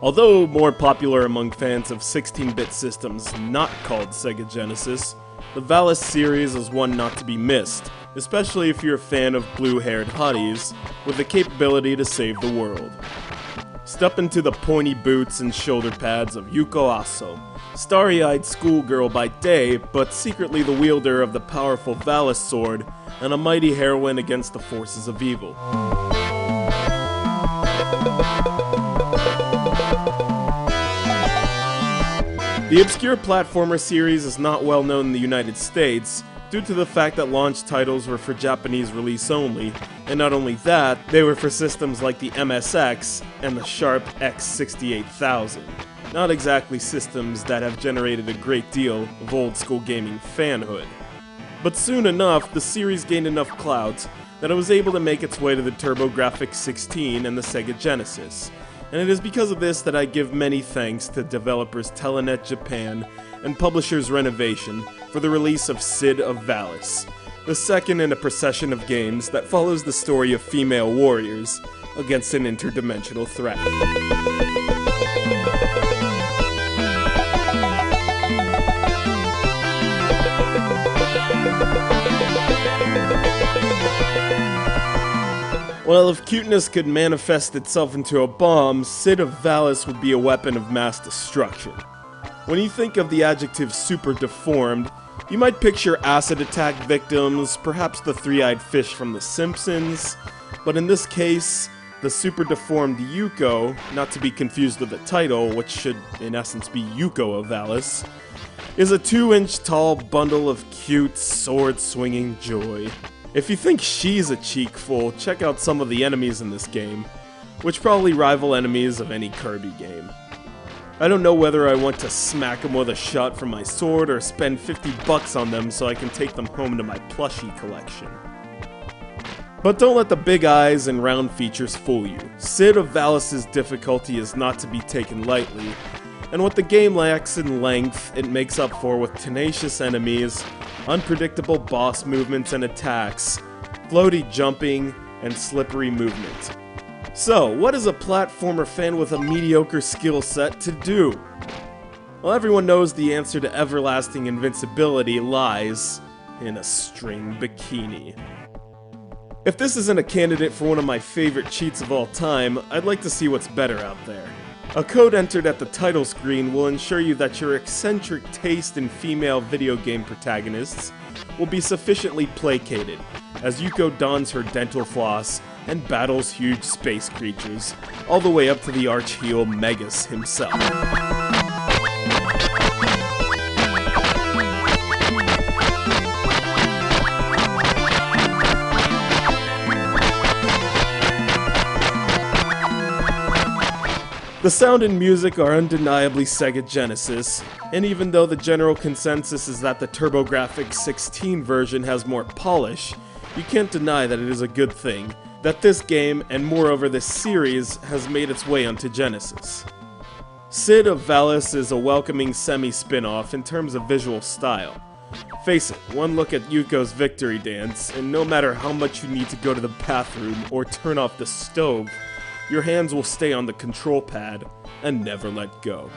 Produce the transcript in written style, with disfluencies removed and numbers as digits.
Although more popular among fans of 16-bit systems not called Sega Genesis, the VALIS series is one not to be missed, especially if you're a fan of blue-haired hotties with the capability to save the world. Step into the pointy boots and shoulder pads of Yuko Aso, starry-eyed schoolgirl by day, but secretly the wielder of the powerful VALIS sword and a mighty heroine against the forces of evil. The obscure platformer series is not well known in the United States, due to the fact that launch titles were for Japanese release only, and not only that, they were for systems like the MSX and the Sharp X68000. Not exactly systems that have generated a great deal of old-school gaming fanhood. But soon enough, the series gained enough clout that it was able to make its way to the TurboGrafx-16 and the Sega Genesis. And it is because of this that I give many thanks to developers Telenet Japan and publishers Renovation for the release of SYD of VALIS, the second in a procession of games that follows the story of female warriors against an interdimensional threat. Well, if cuteness could manifest itself into a bomb, SYD of VALIS would be a weapon of mass destruction. When you think of the adjective super deformed, you might picture acid attack victims, perhaps the three-eyed fish from The Simpsons, but in this case, the super deformed Yuko, not to be confused with the title, which should in essence be Yuko of VALIS, is a 2-inch tall bundle of cute, sword-swinging joy. If you think she's a cheekful, check out some of the enemies in this game, which probably rival enemies of any Kirby game. I don't know whether I want to smack them with a shot from my sword or spend $50 on them so I can take them home to my plushie collection. But don't let the big eyes and round features fool you. SYD of VALIS' difficulty is not to be taken lightly, and what the game lacks in length, it makes up for with tenacious enemies, unpredictable boss movements and attacks, floaty jumping, and slippery movement. So, what is a platformer fan with a mediocre skill set to do? Well, everyone knows the answer to everlasting invincibility lies in a string bikini. If this isn't a candidate for one of my favorite cheats of all time, I'd like to see what's better out there. A code entered at the title screen will ensure you that your eccentric taste in female video game protagonists will be sufficiently placated, as Yuko dons her dental floss and battles huge space creatures, all the way up to the arch-heel Megas himself. The sound and music are undeniably Sega Genesis, and even though the general consensus is that the TurboGrafx-16 version has more polish, you can't deny that it is a good thing that this game, and moreover this series, has made its way onto Genesis. SYD of VALIS is a welcoming semi-spin-off in terms of visual style. Face it, one look at Yuko's victory dance, and no matter how much you need to go to the bathroom or turn off the stove, your hands will stay on the control pad and never let go.